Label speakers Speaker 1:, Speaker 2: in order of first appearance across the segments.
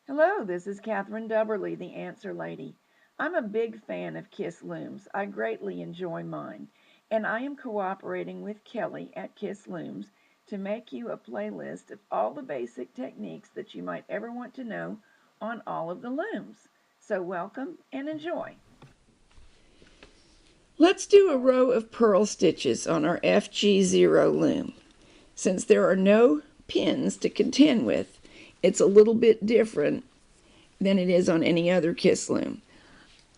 Speaker 1: Hello, this is Catherine Dubberly, the Answer Lady. I'm a big fan of Kiss Looms. I greatly enjoy mine, and I am cooperating with Kelly at Kiss Looms to make you a playlist of all the basic techniques that you might ever want to know on all of the looms. So welcome and enjoy. Let's do a row of purl stitches on our FG0 loom. Since there are no pins to contend with, it's a little bit different than it is on any other Kiss loom.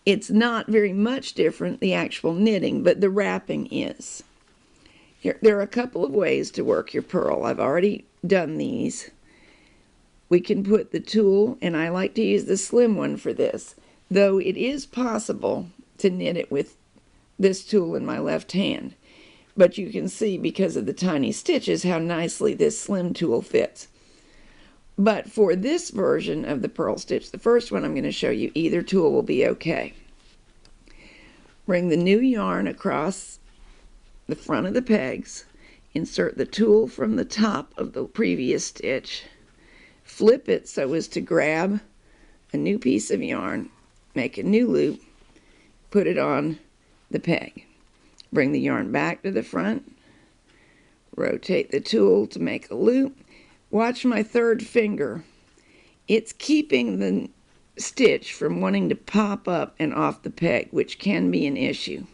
Speaker 1: It's not very much different, the actual knitting, but the wrapping is. There are a couple of ways to work your purl. I've already done these. We can put the tool, and I like to use the slim one for this, though it is possible to knit it with this tool in my left hand. But you can see, because of the tiny stitches, how nicely this slim tool fits. But for this version of the purl stitch, the first one I'm going to show you, either tool will be okay. Bring the new yarn across the front of the pegs, insert the tool from the top of the previous stitch, flip it so as to grab a new piece of yarn, make a new loop, put it on the peg. Bring the yarn back to the front, rotate the tool to make a loop. Watch my third finger. It's keeping the stitch from wanting to pop up and off the peg, which can be an issue.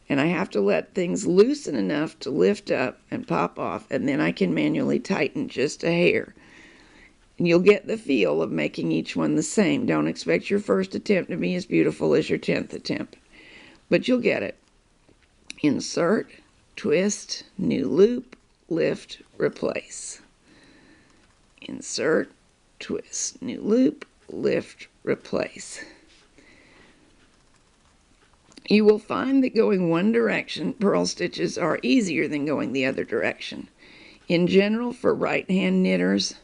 Speaker 1: And I have to let things loosen enough to lift up and pop off, and then I can manually tighten just a hair. And you'll get the feel of making each one the same. Don't expect your first attempt to be as beautiful as your 10th attempt, but you'll get it. Insert, twist, new loop, lift, replace. Insert, twist, new loop, lift, replace. You will find that going one direction, purl stitches are easier than going the other direction. In general, for right-hand knitters,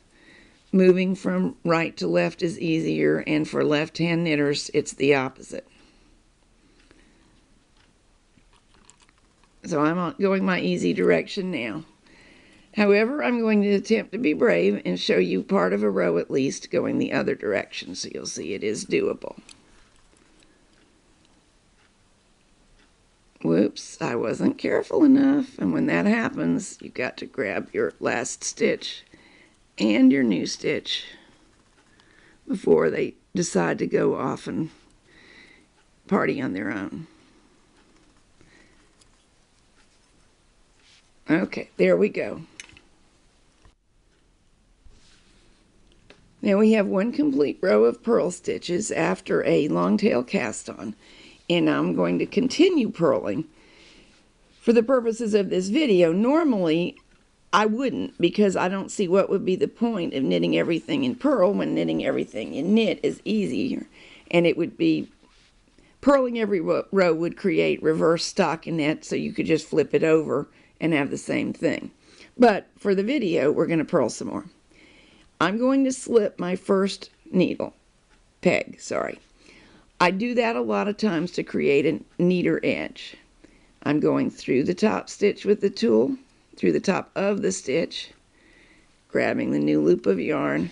Speaker 1: moving from right to left is easier, and for left-hand knitters, it's the opposite. So I'm going my easy direction now. However, I'm going to attempt to be brave and show you part of a row at least going the other direction, so you'll see it is doable. Whoops, I wasn't careful enough, and when that happens, you've got to grab your last stitch and your new stitch before they decide to go off and party on their own. Okay, there we go. Now we have one complete row of purl stitches after a long tail cast on, and I'm going to continue purling. For the purposes of this video, normally I wouldn't, because I don't see what would be the point of knitting everything in purl when knitting everything in knit is easier, and it would be purling every row would create reverse stockinette, so you could just flip it over and have the same thing. But for the video, we're going to purl some more. I'm going to slip my first peg. I do that a lot of times to create a neater edge. I'm going through the top stitch with the tool, through the top of the stitch, grabbing the new loop of yarn.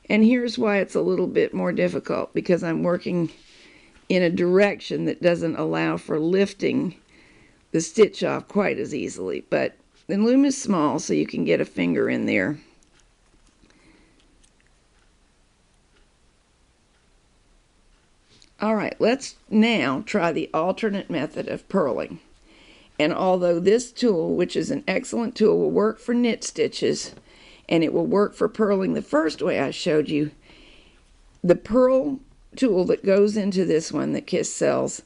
Speaker 1: And here's why it's a little bit more difficult, because I'm working in a direction that doesn't allow for lifting the stitch off quite as easily. But the loom is small, so you can get a finger in there. All right, let's now try the alternate method of purling. And although this tool, which is an excellent tool, will work for knit stitches, and it will work for purling the first way I showed you, the purl tool that goes into this one that Kiss sells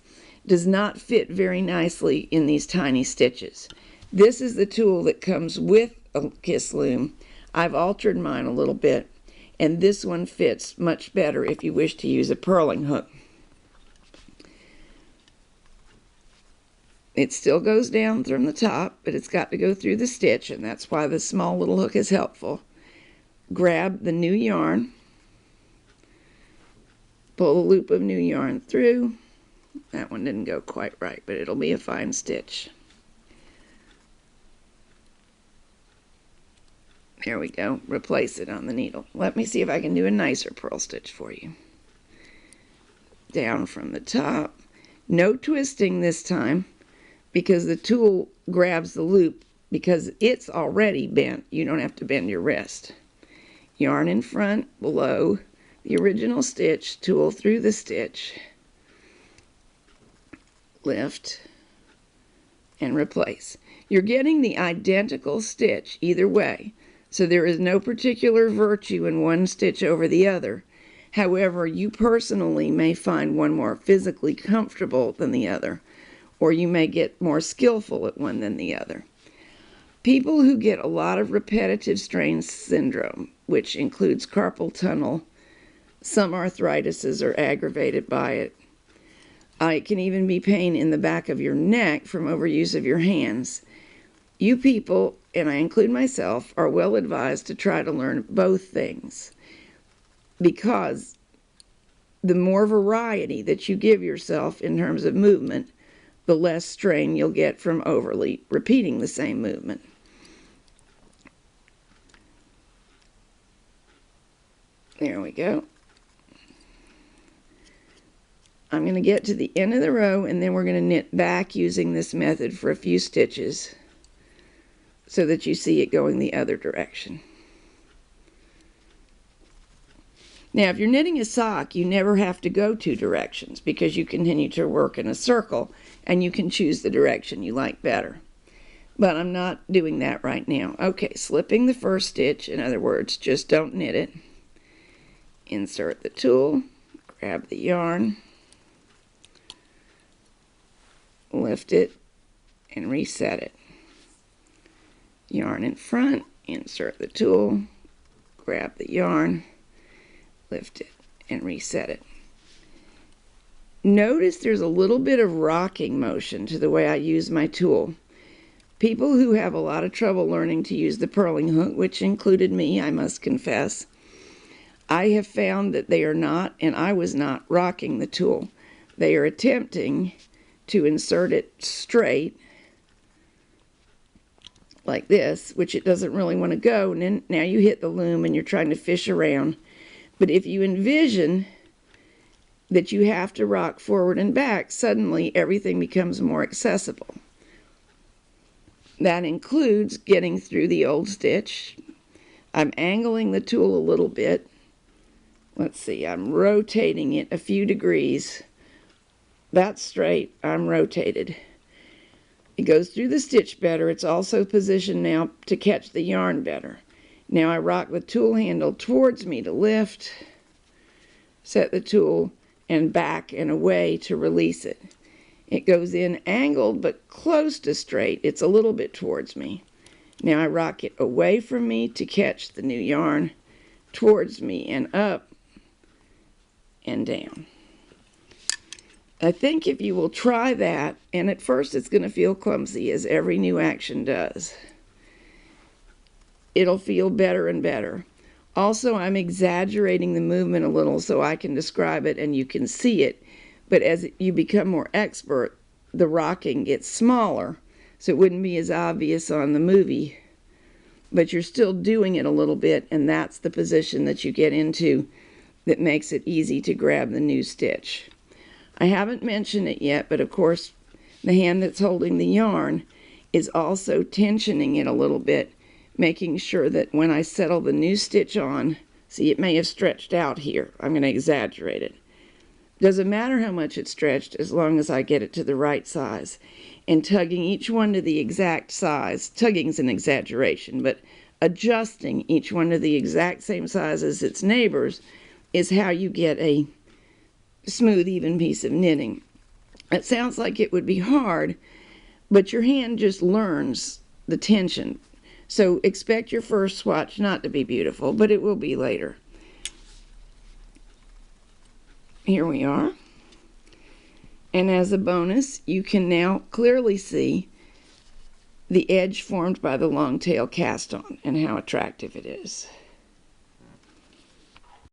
Speaker 1: does not fit very nicely in these tiny stitches. This is the tool that comes with a Kiss loom. I've altered mine a little bit, and this one fits much better if you wish to use a purling hook. It still goes down from the top, but it's got to go through the stitch, and that's why the small little hook is helpful. Grab the new yarn, pull the loop of new yarn through. That one didn't go quite right, but it'll be a fine stitch. There we go. Replace it on the needle. Let me see if I can do a nicer purl stitch for you. Down from the top. No twisting this time, because the tool grabs the loop because it's already bent. You don't have to bend your wrist. Yarn in front, below the original stitch, tool through the stitch, lift, and replace. You're getting the identical stitch either way, so there is no particular virtue in one stitch over the other. However, you personally may find one more physically comfortable than the other, or you may get more skillful at one than the other. People who get a lot of repetitive strain syndrome, which includes carpal tunnel, some arthritises are aggravated by it. It can even be pain in the back of your neck from overuse of your hands. You people, and I include myself, are well advised to try to learn both things, because the more variety that you give yourself in terms of movement, the less strain you'll get from overly repeating the same movement. There we go. I'm going to get to the end of the row, and then we're going to knit back using this method for a few stitches so that you see it going the other direction. Now, if you're knitting a sock, you never have to go two directions because you continue to work in a circle and you can choose the direction you like better. But I'm not doing that right now. Okay, slipping the first stitch, in other words, just don't knit it. Insert the tool, grab the yarn, lift it, and reset it. Yarn in front, insert the tool, grab the yarn, lift it, and reset it. Notice there's a little bit of rocking motion to the way I use my tool. People who have a lot of trouble learning to use the purling hook, which included me, I must confess, I have found that they are not, and I was not, rocking the tool. They are attempting to insert it straight, like this, which it doesn't really want to go, and then now you hit the loom and you're trying to fish around. But if you envision that you have to rock forward and back, suddenly everything becomes more accessible. That includes getting through the old stitch. I'm angling the tool a little bit. Let's see, I'm rotating it a few degrees. That's straight, I'm rotated. It goes through the stitch better. It's also positioned now to catch the yarn better. Now I rock the tool handle towards me to lift, set the tool, and back and away to release it. It goes in angled but close to straight. It's a little bit towards me. Now I rock it away from me to catch the new yarn, towards me and up and down. I think if you will try that, and at first it's going to feel clumsy as every new action does, it'll feel better and better. Also, I'm exaggerating the movement a little so I can describe it and you can see it, but as you become more expert, the rocking gets smaller, so it wouldn't be as obvious on the movie, but you're still doing it a little bit, and that's the position that you get into that makes it easy to grab the new stitch. I haven't mentioned it yet, but of course the hand that's holding the yarn is also tensioning it a little bit, making sure that when I settle the new stitch on, see, it may have stretched out here. I'm going to exaggerate it. Doesn't matter how much it's stretched as long as I get it to the right size. And tugging each one to the exact size, tugging's an exaggeration, but adjusting each one to the exact same size as its neighbors is how you get a smooth, even piece of knitting. It sounds like it would be hard, but your hand just learns the tension. So expect your first swatch not to be beautiful, but it will be later. Here we are. And as a bonus, you can now clearly see the edge formed by the long tail cast on and how attractive it is.